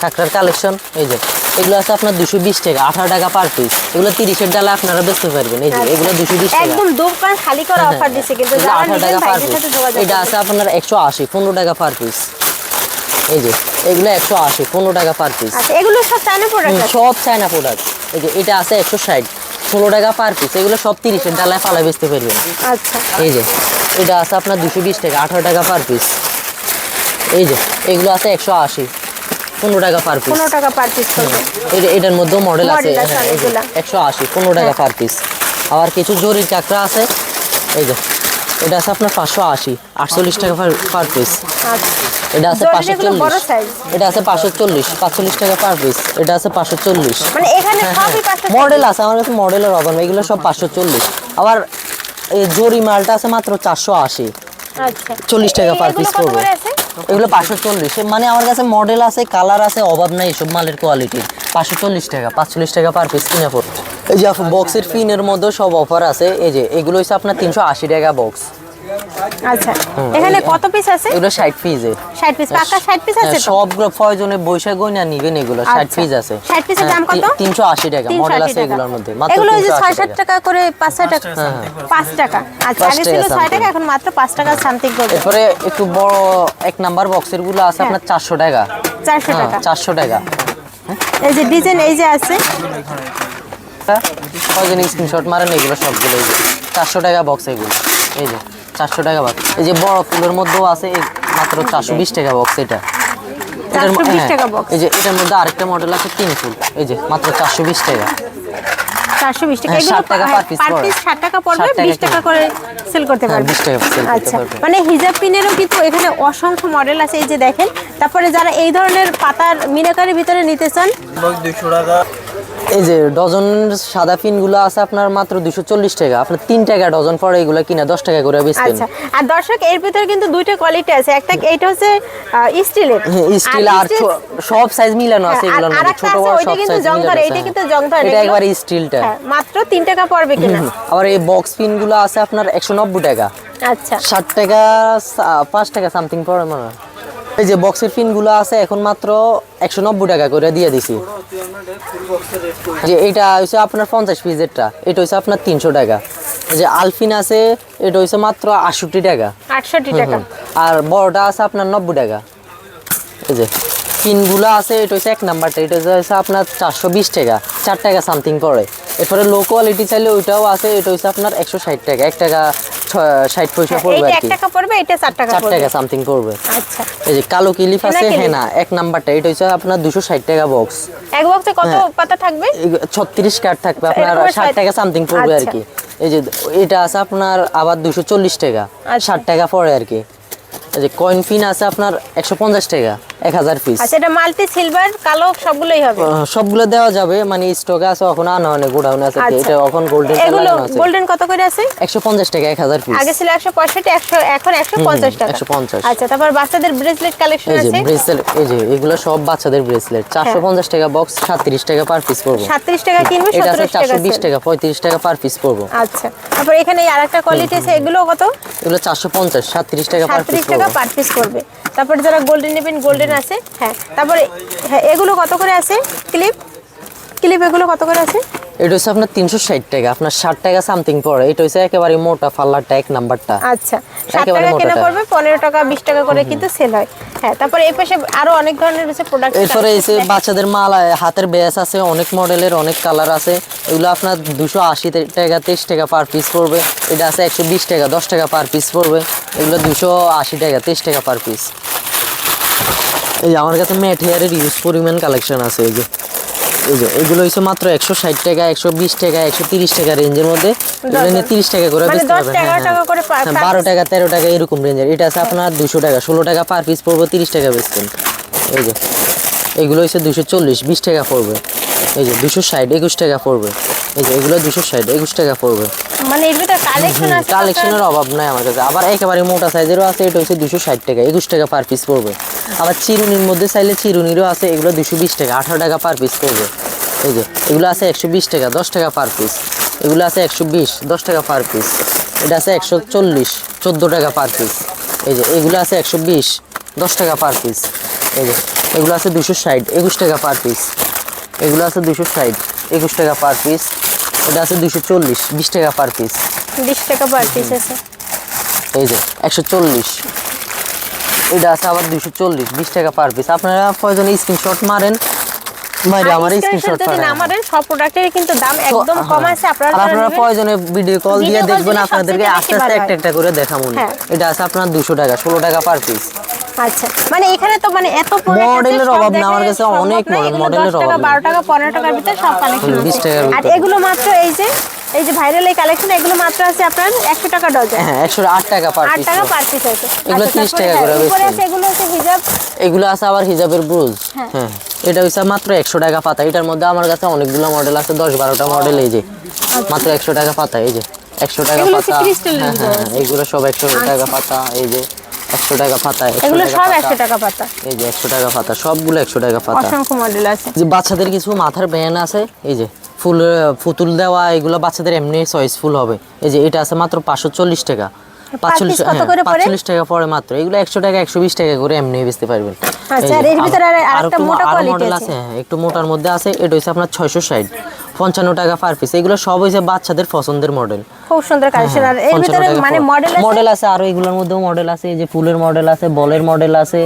কাঁকড়ার কালেকশন। এই যে এগুলো আছে আপনার 220 টাকা, 18 টাকা পার পিস। এগুলো 30-এর ডালে আপনারা বেচতে পারবেন। এই যে এগুলো 220 টাকা, একদম দোকান খালি করে অফার দিচ্ছে, কিন্তু এগুলো যারা 18 নেবেন টাকা পার ভাইদের পিস। সাথে যোগাযোগ এটা করবেন। আছে আপনার 180, 15 টাকা পার পিস। এই যে এগুলো 180, 15 টাকা পার পিস। আচ্ছা, এগুলো সব চায়না প্রোডাক্ট আছে। সব চায়না প্রোডাক্ট। এই যে এটা আছে 160, 16 টাকা পার পিস। এগুলো সব 30-এর ডালায় ফালায় বেচতে পারবেন। আচ্ছা, এই যে এটা আছে আপনার 220 টাকা, 18 টাকা পার পিস। এই যে এগুলো আছে 180, 15 টাকা পার পিস। 15 টাকা পার পিস করবে। এটার মধ্যেও মডেল আছে। Model আছে হ্যাঁ, এই যে অনেকগুলা। 180, 15 টাকা পার পিস। আবার কিছু জরির কাঁকড়া আছে। এই যে এটা আছে আপনার 580, 48 টাকা পার পিস। আচ্ছা, এটা আছে জরির এগুলো বড় 540, সাইজ। এটা আছে 540, 45 টাকা পার পিস। এটা আছে 540। মানে এখানে সবই 500 মডেল আছে আমার কাছে, মডেলের অভাব নেই। এগুলো সব 540। আবার এই জরি মালটা আছে মাত্র 480, আচ্ছা, 40 টাকা পার এগুলো পিস কত পড়বে। করে আছে? এগুলো 540। মানে আমার কাছে মডেল আছে, কালার আছে, অভাব নাই সব মালের কোয়ালিটির। 540 টাকা, 45 টাকা পার পিস কিনে পড়বে। এই যে বক্সের ফিনের মধ্যে সব অফার আছে। এই যে এগুলো হচ্ছে আপনার 380 টাকা বক্স। আচ্ছা, এখানে কত পিস আছে? এগুলো 60 পিসের। 60 পিস, পাকা 60 পিস আছে তো? সবগুলো প্রয়োজনে বৈশাখ গয়না নিবেন। এগুলো 60 আচ্ছা। পিস আছে। 60 পিসের দাম কত? 380 টাকা। মডেল 380 আছে টাকা। এগুলোর মধ্যে মাত্র এগুলো ওই যে 380 6-7 টাকা করে, 5-6 টাকা, 5 টাকা। আচ্ছা, 5 আগে টাকা ছিল 6 something। টাকা, এখন মাত্র 5 টাকা সামথিং করবে। এরপরে একটু বড় 1 নাম্বার বক্সের গুলো আছে আপনার 400 টাকা। 400 টাকা। 400 টাকা। এই যে ডিজাইন এই যে আছে, প্রয়োজনে স্ক্রিনশট মারেন। এগুলো সবগুলো এই যে 400 টাকা বক্স। এগুলো এই যে 400 টাকা বক্স। এই যে বড় ফুলের মধ্যেও আছে, মাত্র 420 টাকা বক্স। এটা 420 টাকা বক্স। এই যে এটার মধ্যে আরেকটা মডেল আছে 3 ফুল। এই যে মাত্র 420 টাকা। 420 টাকা। হ্যাঁ, এগুলো 60 টাকা per piece পার পড়ে। পিস 60 টাকা পড়বে, 60 টাকা 20 টাকা করে সেল করতে হ্যাঁ, পারবে। 20 টাকা sell করতে আচ্ছা, পারবে। মানে হিজাব পিনেরও কিন্তু এখানে অসংখ্য মডেল আছে। এই যে দেখেন, তারপরে যারা এই ধরনের পাতার মিনাকারির ভিতরে নিতে চান, এই যে ডজন সাদা পিনগুলো আছে আপনার মাত্র 240 টাকা, আপনার 3 টাকা ডজন পড়ে এগুলো কিনা 10 টাকা করে বেচতেন। আচ্ছা, আর দর্শক এর ভিতরে কিন্তু দুইটা কোয়ালিটি আছে, একটা এইটা হচ্ছে স্টিলের, স্টিল আর সব সাইজ মিলানো আছে এগুলোর মধ্যে, ছোট বড় সব কিন্তু সাইজ জং মিলানো ধরে, আছে। এটা কিন্তু জং ধরে, এটা একবারে স্টিলটা, মাত্র 3 টাকা পড়বে কিনা। আবার এই বক্স পিনগুলো আছে আপনার 190 টাকা, আচ্ছা 60 টাকা 5 টাকা সামথিং পড়ে মনে হয়। এই যে বক্সের পিনগুলো আছে এখন মাত্র 190 টাকা করে দিয়ে দিছি। যে এটা হচ্ছে আপনার 50 পিসেরটা, এটা হচ্ছে আপনার 300 টাকা। এই যে আলফিন আছে, এটা হচ্ছে মাত্র 68 টাকা, 68 টাকা। আর বড়টা আছে আপনার 90 টাকা। এই যে পিনগুলো আছে, এটা হচ্ছে 1 নাম্বারটা, এটা হচ্ছে আপনার 420 টাকা, 4 টাকা সামথিং পড়ে। এরপরে লো কোয়ালিটি চাইলে ওইটাও আছে, এটা হচ্ছে আপনার 160 টাকা, 1 টাকা 60 পয়সা পড়বে এইটা আর 1 কি, টাকা পড়বে, এটা 4 টাকা 4 পড়বে। টাকা সামথিং পড়বে। আচ্ছা, এই যে কালো ক্লিপ আছে, হেনা হ্যাঁ না 1 নাম্বারটা, এটা হচ্ছে আপনার 260 টাকা বক্স। এক বক্সে কত পাতা থাকবে? 36 কার্ড থাকবে, আপনার এরকম 60 টাকা সামথিং পড়বে আর আচ্ছা। কি। এই যে এটা আছে আপনার আবার 240 টাকা, আচ্ছা। 60 টাকা পড়ে আর কি। এই যে কয়েন পিন আছে আপনার 150 টাকা, 1000 পিস। আচ্ছা, এটা মাল্টি সিলভার কালো সবগুলোই হবে। সবগুলো দেওয়া যাবে, মানে স্টকে আছে, এখন আনা হয় গোডাউনে আছে, আচ্ছা। এটা এখন গোল্ডেন এগুলো লাগানো আছে। গোল্ডেন কত করে আছে? 150 টাকা 1000 পিস। আগে ছিল 165, 100, এখন 150 টাকা। 150। আচ্ছা, তারপর বাচ্চাদের ব্রেসলেট কালেকশন এই যে আছে, ব্রেসলেট, এই যে এগুলো সব বাচ্চাদের ব্রেসলেট, 450 টাকা বক্স, 37 টাকা পার পিস পড়বে। 37 টাকা কিনবে, এটা আছে 17 টাকা 420 sale। টাকা, 35 টাকা পার পিস পড়বে। আচ্ছা, তারপর এখানে এই আরেকটা কোয়ালিটি আছে, এগুলো কত? এগুলো 450, 37 টাকা পার পিস 37 টাকা পড়বে। পার পিস করবে। তারপরে যারা গোল্ডেন নেবেন, গোল্ডেন আছে, হ্যাঁ। তারপরে হ্যাঁ, এগুলো কত করে আছে? ক্লিপ ক্লিপ এগুলো কত করে আছে? এটা হচ্ছে আপনার 360 টাকা, আপনার 60 টাকা সামথিং পড়ে। এটা হচ্ছে একেবারে মোটা ফাল্লারটা, 1 নাম্বারটা। আচ্ছা, 7 একেবারে টাকা কেনা মোটাটা। পড়বে, 15 টাকা 20 টাকা করে কিন্তু সেল হয়। হ্যাঁ, তারপরে এই পাশে আরো অনেক ধরনের হচ্ছে প্রোডাক্ট। এরপরে এসে বাচ্চাদের মাল, হাতের ব্যাস আছে, অনেক মডেলের, অনেক কালার আছে। এগুলো আপনার 280 টাকা, 23 টাকা পার পিস পড়বে। এটা আছে 120 টাকা, 10 টাকা পার পিস পড়বে। এগুলো 280 টাকা, 23 টাকা পার পিস। এই যে আমার কাছে ম্যাট হেয়ারের ইউজ পরিমাণ কালেকশন আছে। এই যে এগুলো হচ্ছে মাত্র 160 টাকা, 120 টাকা, 130 টাকা রেঞ্জের মধ্যে। এগুলো নিয়ে 30 টাকা করে মানে বেচতে 10 পারবেন। টাকা 11 টাকা করে 12 টাকা, 13 টাকা এরকম রেঞ্জের। এটা আছে আপনার 200 টাকা, 16 টাকা পার পিস পড়বে, 30 টাকা বেচতেন। এই যে এগুলো হচ্ছে 240, 20 টাকা পড়বে। এই যে 260, 21 টাকা পড়বে। এই যে এগুলো 260, 21 টাকা পড়বে। মানে এর ভিতরে কালেকশন আছে, কালেকশনের অভাব নাই আমার কাছে। আবার একেবারে মোটা সাইজেরও আছে, এটা হচ্ছে 260 টাকা, 21 টাকা পার পিস পড়বে। আবার চিরুনির মধ্যে চাইলে চিরুনিরও আছে, এগুলো 220 টাকা, 18 টাকা পার পিস পড়বে। এই যে এগুলো আছে 120 টাকা, 10 টাকা পার পিস। এগুলো আছে 120, 10 টাকা পার পিস। এটা আছে 140, 14 টাকা পার পিস। এই যে এগুলো আছে 120, 10 টাকা পার পিস। এই যে এগুলো আছে 260, 21 টাকা পার পিস। এগুলো আছে 260, 21 টাকা পার পিস। এটা আছে 240, 20 টাকা পার পিস। 20 টাকা পার পিস আছে। এই যে 140, এটা আছে আবার 240, 20 টাকা পার পিস। আপনারা প্রয়োজনে স্ক্রিনশট মারেন, বাইরে আমার স্ক্রিনশট যদি পাঠান। না আমাদের সব প্রোডাক্টের কিন্তু দাম একদম কম আছে, আপনারা আর আপনারা প্রয়োজনে ভিডিও কল দিয়ে Video call দেখবেন, দিলে আপনাদেরকে সবথেকে আস্তে বেশি আস্তে ভালো একটা একটা করে দেখাবো। হ্যাঁ। এটা আছে আপনার 200 টাকা, 16 টাকা পার পিস। আচ্ছা, মানে এখানে তো মানে এত product আছে, মডেলের সব অভাব না, দেখে আমার কাছে সম্ভব অনেক না। এগুলো মডেলের 10 টাকা, অভাব 12 টাকা, 15 টাকার ভিতরে সব কালেকশন 20 টাকার আর ভিতরে। এগুলো মাত্র এই যে ভাইরাল এই কালেকশন, এগুলো মাত্র আছে আপনার 100 টাকা ডজন। হ্যাঁ 108 টাকা পার 8 পিস। টাকা পার পিস আছে। এগুলো আচ্ছা, 30 তারপরে টাকা হ্যাঁ, করে উপরে বেচছেন। আছে এগুলো হচ্ছে হিজাব। এগুলো আছে আবার হিজাবের ব্রুজ। হ্যাঁ। হ্যাঁ, এটা হচ্ছে মাত্র 100 টাকা পাতা। এটার মধ্যে আমার কাছে অনেকগুলো মডেল আছে, 10-12টা মডেল। এই যে মাত্র 100 টাকা পাতা। এই যে 100 টাকা এগুলো হচ্ছে পাতা। crystal-এর হ্যাঁ ভিতরে হ্যাঁ, এগুলো সব 100 টাকা পাতা। এই যে 100 টাকা পাতা, 100 এগুলো টাকা সব পাতা। 100 টাকা পাতা। এই যে 100 টাকা পাতা, সবগুলো 100 টাকা পাতা। অসংখ্য মডেল আছে। যে বাচ্চাদের কিছু মাথার ব্যান আছে, এই যে ফুল পুতুল দেওয়া, এগুলো বাচ্চাদের এমনি চয়েসফুল হবে। এই যে এটা আছে মাত্র 540 টাকা, 45 কত করে পড়ে? 45 টাকা পড়ে মাত্র। এগুলো 100 টাকা, 120 টাকা করে এমনি বেচতে পারবেন। আচ্ছা, আর এর ভিতরে আরেকটা মোটা কোয়ালিটি মডেল আছে। আছে, হ্যাঁ, একটু মোটার মধ্যে আছে। এটা হচ্ছে আপনার 660, 55 টাকা পার পিস। এগুলো সব হইছে বাচ্চাদের পছন্দের মডেল। খুব সুন্দর কালেকশন। আর এর ভিতরে মানে মডেল আছে, মডেল আছে, আরো এগুলোর মধ্যেও মডেল আছে। এই যে ফুলের মডেল আছে, বলের মডেল আছে,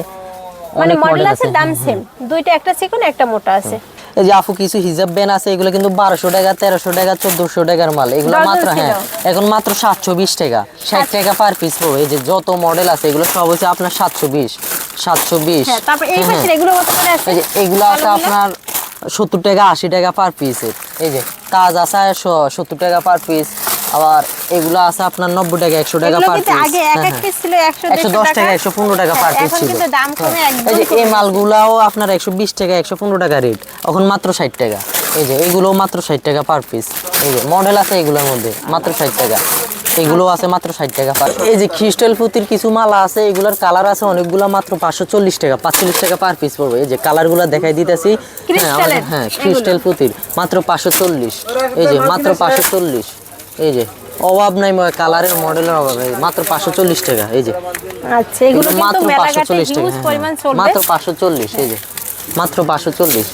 মানে অনেক মডেল মডেল আছে, আছে। দাম সেম। দুইটা, একটা চিকন একটা মোটা আছে। এই যে আপু কিছু হিজাব ব্যান আছে, এগুলো কিন্তু 1200 টাকা, 1300 টাকা, 1400 টাকার মাল। এগুলো ডজন মাত্র ছিল। হ্যাঁ এখন মাত্র 720 টাকা, 60 টাকা পার পিস পড়বে। এই যে যত মডেল আছে এগুলো সব হচ্ছে আপনার 720। হ্যাঁ, তারপর এই পাশের এগুলো কত করে আছে? এই যে এগুলো আছে আপনার 70 টাকা, 80 টাকা পার পিস। এই যে তাজ আছে 70 টাকা পার পিস। আবার এগুলো আছে আপনার 90 টাকা, 100 টাকা এগুলো পার কিন্তু পিস। আগে এক এক পিস ছিল 110 টাকা, 115 টাকা পার পিস এখন ছিল। কিন্তু দাম কমে এই একদম যে এই মালগুলাও আপনার 120 টাকা, 115 টাকা রেট, এখন মাত্র 60 টাকা। এই যে এগুলো মাত্র 60 টাকা পার পিস। এই যে মডেল আছে এগুলোর মধ্যে মাত্র 60 টাকা, এগুলো আছে মাত্র 60 টাকা পার। এই যে ক্রিস্টাল পুঁতির কিছু মালা আছে, এগুলোর কালার আছে অনেকগুলো, মাত্র 540 টাকা, 45 টাকা পার পিস পড়বে। এই যে কালারগুলো দেখাই দিতেছি। হ্যাঁ ক্রিস্টাল পুঁতির মাত্র 540। এই যে মাত্র 540। এই যে অভাব নাই কালারের মডেলের অভাব নেই, মাত্র 540 টাকা। এই যে আচ্ছা এগুলো কিন্তু মাত্র মেলাঘাটে 540 টাকা, হিউজ পরিমাণ চলবে। মাত্র 540। এই যে মাত্র 540।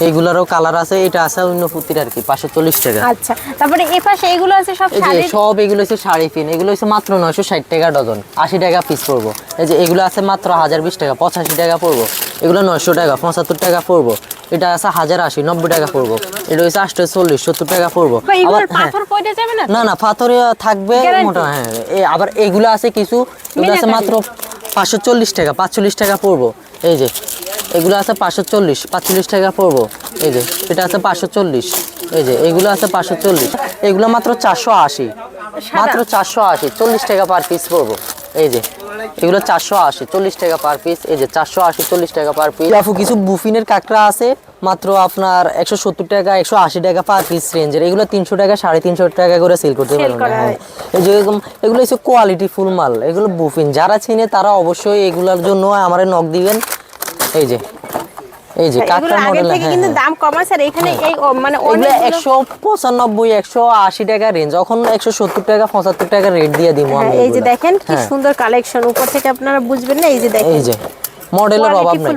এইগুলারও কালার আছে, এটা আছে অন্য পুঁতির আর কি, 540 টাকা। আচ্ছা তারপরে এই পাশে এগুলো আছে সব এই যে শাড়ি। সব এগুলো হচ্ছে শাড়ি পিন, এগুলো হচ্ছে মাত্র 960 টাকা ডজন, 80 টাকা পিস পড়বো। এই যে এগুলো আছে মাত্র 1020 টাকা, 85 টাকা পড়বো। এগুলো 900 টাকা, 75 টাকা পড়বো। এটা আছে 1080, 90 টাকা পড়বো। এটা হচ্ছে 840, 70 টাকা পড়বো। ভাই আবার এগুলোর পাথর পড়ে যাবে না? না না পাথরে থাকবে Guarantee? মোটা। হ্যাঁ আবার এগুলো আছে কিছু, এগুলো আছে মাত্র 540 টাকা, 45 টাকা পড়বো। এই যে এগুলো আছে 540, 45 টাকা পড়বো। এই যে এটা আছে 540। এই যে এগুলো আছে 540, এগুলো মাত্র 480, মাত্র 480, 40 টাকা পার পিস পড়বো। এই যে এগুলো 480, 40 টাকা পার পিস। এই যে 480, 40 টাকা পার পিস। আপু কিছু বুফিনের কাঁকড়া আছে মাত্র আপনার 170 টাকা, 180 টাকা পার পিস রেঞ্জের। এগুলো 300 টাকা, 350 টাকা করে সেল করতে পারবেন। হ্যাঁ এই যে এগুলো হচ্ছে কোয়ালিটি ফুল মাল, এগুলো বুফিন। যারা চিনে তারা অবশ্যই এগুলোর জন্য আমারে নক দিবেন। এই যে এই যে কাঁকড়া মডেল, থেকে কিন্তু দাম কম আছে। আর এখানে এই মানে এগুলো 195, 180 টাকা রেঞ্জ, এখন 170 টাকা, 75 টাকা রেট দিয়ে দিব আমি। এই যে দেখেন কি সুন্দর কালেকশন, উপর থেকে আপনারা বুঝবেন না। এই যে দেখেন, এই যে মডেলের অভাব নেই।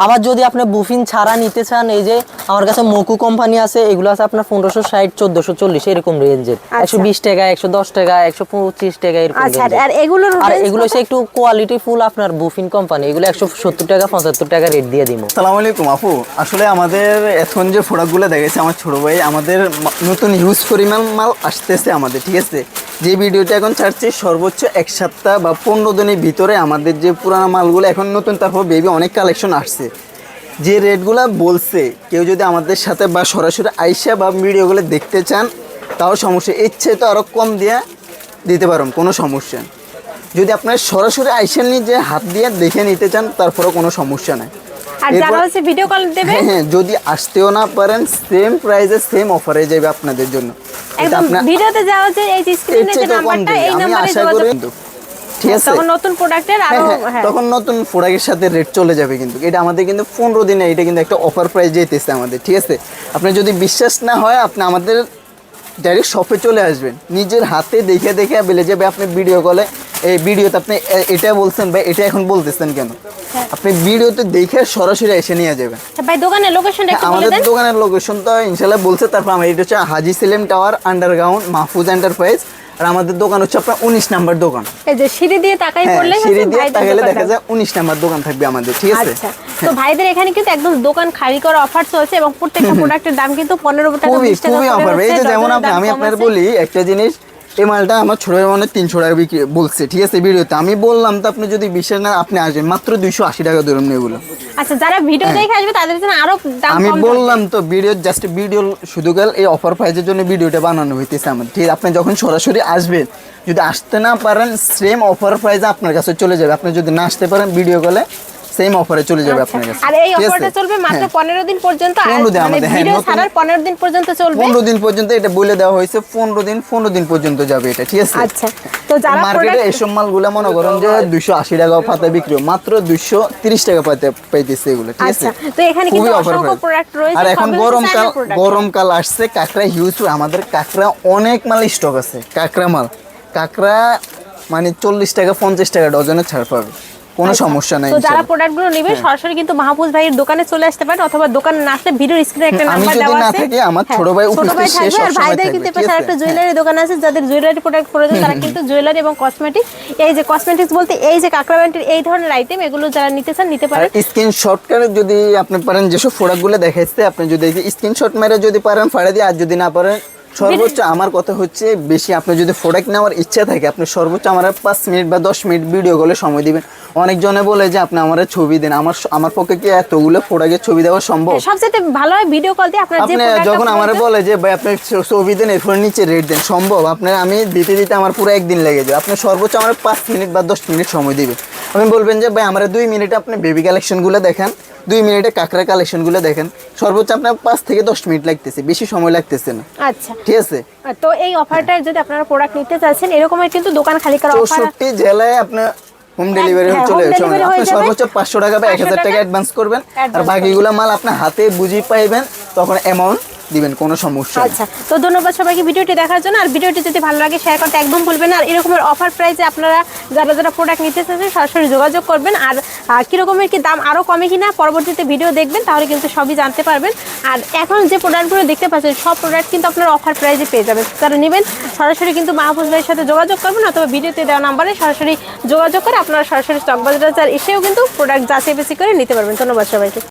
আবার যদি আপনি বুফিন ছাড়া নিতে চান, এই যে আমার কাছে মোকু কোম্পানি আছে, এগুলো আছে আপনার 1560, 1440 এরকম রেঞ্জের। 120 টাকা, 110 টাকা, 125 টাকা এরকম। আচ্ছা আর এগুলোর আর এগুলো হচ্ছে একটু কোয়ালিটি ফুল আপনার বুফিন কোম্পানি, এগুলো 170 টাকা, 75 টাকা রেট দিয়ে দিব। আসসালামু আলাইকুম আপু, আসলে আমাদের এখন যে প্রোডাক্টগুলো দেখেছে আমার ছোট ভাই, আমাদের নতুন হিউজ পরিমাণ মাল আসতেছে আমাদের, ঠিক আছে। যে ভিডিওটা এখন ছাড়ছি সর্বোচ্চ 1 সপ্তাহ বা 15 দিনের ভিতরে আমাদের যে পুরানো মালগুলো এখন নতুন, তারপর বেবি অনেক কালেকশন আসছে। যে রেটগুলো বলছে, কেউ যদি আমাদের সাথে বা সরাসরি আইসা বা ভিডিওগুলো দেখতে চান তাও সমস্যা, ইচ্ছে তো আরও কম দিয়ে দিতে পারুন, কোনো সমস্যা নেই। যদি আপনার সরাসরি আইসা নিজে হাত দিয়ে দেখে নিতে চান তারপরেও কোনো সমস্যা নেই। আর যারা হচ্ছে ভিডিও কল দেবে, হ্যাঁ যদি আসতেও না পারেন সেম প্রাইসে সেম অফারে যাবে আপনাদের জন্য। একদম ভিডিওতে যাওয়া যে এই যে স্ক্রিনে যে নাম্বারটা, এই নম্বরে যোগাযোগ। ঠিক আছে, তখন নতুন প্রোডাক্টের আরো তখন নতুন প্রোডাক্টের সাথে রেট চলে যাবে। কিন্তু এটা আমাদের কিন্তু 15 দিনে এটা কিন্তু একটা অফার প্রাইস যেতেছে আমাদের, ঠিক আছে। আপনার যদি বিশ্বাস না হয় আপনি আমাদের ডাইরেক্ট শপে চলে আসবেন, নিজের হাতে দেখে দেখে বেলে যাবে। আপনি ভিডিও কলে এই ভিডিওতে আপনি এটা বলছেন ভাই, এটা এখন বলতেছেন কেন, আপনি ভিডিওতে দেখে সরাসরি এসে নিয়ে যাবেন। ভাই দোকানের লোকেশনটা একটু বলে আমাদের দেন। দোকানের লোকেশন তো ইনশাআল্লাহ বলছে। তারপর আমার এটা হচ্ছে Haji Selim tower underground Mahfuz enterprise. আর আমাদের দোকান হচ্ছে আপনার 19 নাম্বার দোকান। এই যে সিঁড়ি দিয়ে তাকাই পড়লে সিঁড়ি দিয়ে তাকালে দেখা যায় 19 নাম্বার দোকান থাকবে আমাদের, ঠিক আছে। আচ্ছা তো ভাইদের এখানে কিন্তু একদম দোকান খালি করা অফার চলছে এবং প্রত্যেকটা প্রোডাক্টের দাম কিন্তু 15 টাকা, 20 টাকা খুবই অফার। এই যে যেমন আমি আপনার বলি একটা জিনিস, এই মালটা আমার ছোট ভাই মানে 300 টাকা বিক্রি বলছে, ঠিক আছে ভিডিওতে। আমি বললাম তো আপনি যদি বিশ্বাস না আপনি আসবেন, মাত্র 280 টাকা ধরুন এগুলো। আচ্ছা যারা ভিডিও দেখে আসবে তাদের জন্য আরো দাম কম। আমি বললাম তো ভিডিও জাস্ট ভিডিও শুধু গেল এই অফার প্রাইজের জন্য ভিডিওটা বানানো হইতেছে আমার, ঠিক আছে। আপনি যখন সরাসরি আসবেন, যদি আসতে না পারেন সেম অফার প্রাইজে আপনার কাছে চলে যাবে। আপনি যদি না আসতে পারেন ভিডিও কলে সেম অফারে চলে যাবে আপনার কাছে। আর এই অফারটা চলবে মাত্র 15 দিন পর্যন্ত। আর মানে ভিডিও ছাড়ার 15 দিন পর্যন্ত চলবে। 15 দিন পর্যন্ত এটা বলে দেওয়া হয়েছে, 15 দিন পর্যন্ত যাবে এটা, ঠিক আছে। আচ্ছা তো যারা মার্কেটে এইসব মালগুলো মনে করেন যে 280 টাকা পাতা বিক্রি, মাত্র 230 টাকা পাতা পাইতেছে এগুলো, ঠিক আছে। আচ্ছা তো এখানে কিন্তু অসংখ্য প্রোডাক্ট রয়েছে। আর এখন গরমকাল আসছে, কাঁকড়া হিউজ, আমাদের কাঁকড়া অনেক মাল স্টক আছে। কাঁকড়া মাল, কাঁকড়া মানে 40 টাকা 50 টাকা ডজনে ছাড় পাবে, কোনো সমস্যা নাই। তো যারা প্রোডাক্টগুলো নেবে সরাসরি কিন্তু মাহফুজ ভাইয়ের দোকানে চলে আসতে পারেন, অথবা দোকানে না আসলে ভিডিওর স্ক্রিনে একটা নাম্বার দেওয়া আছে। আমি যদি না থাকি আমার ছোট ভাই উপস্থিত সে সব সময় ভাইদের কিন্তু পাশে একটা জুয়েলারি দোকান আছে, যাদের জুয়েলারি প্রোডাক্ট প্রয়োজন তারা কিন্তু জুয়েলারি এবং কসমেটিক, এই যে কসমেটিক্স বলতে এই যে কাঁকড়া ব্র্যান্ডের এই ধরনের আইটেম, এগুলো যারা নিতে চান নিতে পারেন। স্ক্রিনশট করে যদি আপনি পারেন, যেসব প্রোডাক্টগুলো দেখাইছে আপনি যদি স্ক্রিনশট মেরে যদি পারেন ফাড়া দিয়ে, আর যদি না পারেন সর্বোচ্চ আমার কথা হচ্ছে বেশি আপনি যদি প্রোডাক্ট নেওয়ার ইচ্ছা থাকে আপনি সর্বোচ্চ আমার 5 মিনিট বা 10 মিনিট ভিডিও কলে সময় দিবেন। অনেকজনে বলে যে আপনি আমার ছবি দেন, আমার পক্ষে কি এতগুলো প্রোডাক্টের ছবি দেওয়া সম্ভব? সবচেয়ে ভালো হয় ভিডিও কল দিয়ে আপনার যে আপনি যখন আমার বলে যে ভাই আপনি ছবি দেন এরপর নিচে রেট দেন, সম্ভব? আপনার আমি দিতে দিতে আমার পুরো একদিন লেগে যাবে। আপনি সর্বোচ্চ আমার 5 মিনিট বা 10 মিনিট সময় দিবেন। আপনি বলবেন যে ভাই আমরা 2 মিনিটে আপনি বেবি কালেকশনগুলো দেখেন, 2 মিনিটে কাঁকড়া কালেকশনগুলো দেখেন, সর্বোচ্চ আপনার 5 থেকে 10 মিনিট লাগতেছে, বেশি সময় লাগতেছে না। আচ্ছা, ঠিক আছে। তো এই অফারটা যদি আপনারা প্রোডাক্ট নিতে চাচ্ছেন, এরকমের কিন্তু দোকান খালি করা অফার 64 জেলায় আপনার হোম ডেলিভারি হ্যাঁ, চলে home যাচ্ছে। delivery আপনি হয়ে যাবে। সর্বোচ্চ 500 টাকা বা 1000 টাকা অ্যাডভান্স করবেন, আর Advance বাকিগুলো মাল আপনি হাতে বুঝি পাইবেন, তখন অ্যামাউন্ট দিবেন, কোনো সমস্যা নেই। আচ্ছা, তো ধন্যবাদ সবাইকে ভিডিওটি দেখার জন্য। আর ভিডিওটি যদি ভালো লাগে শেয়ার করতে একদম ভুলবেন না। আর এরকমের অফার প্রাইসে আপনারা যারা প্রোডাক্ট নিতে চাচ্ছেন সরাসরি যোগাযোগ করবেন। আর কীরকমের কি দাম আরও কমে কিনা পরবর্তীতে ভিডিও দেখবেন, তাহলে কিন্তু সবই জানতে পারবেন। আর এখন যে প্রোডাক্টগুলো দেখতে পাচ্ছেন সব প্রোডাক্ট কিন্তু আপনারা অফার প্রাইসে পেয়ে যাবেন। যারা নেবেন সরাসরি কিন্তু মাহফুজ ভাইয়ের সাথে যোগাযোগ করবেন, অথবা ভিডিওতে দেওয়া নাম্বারে সরাসরি যোগাযোগ করে আপনারা সরাসরি স্টক বাজার এসেও কিন্তু প্রোডাক্ট যাচাই বাছাই করে নিতে পারবেন। ধন্যবাদ সবাইকে।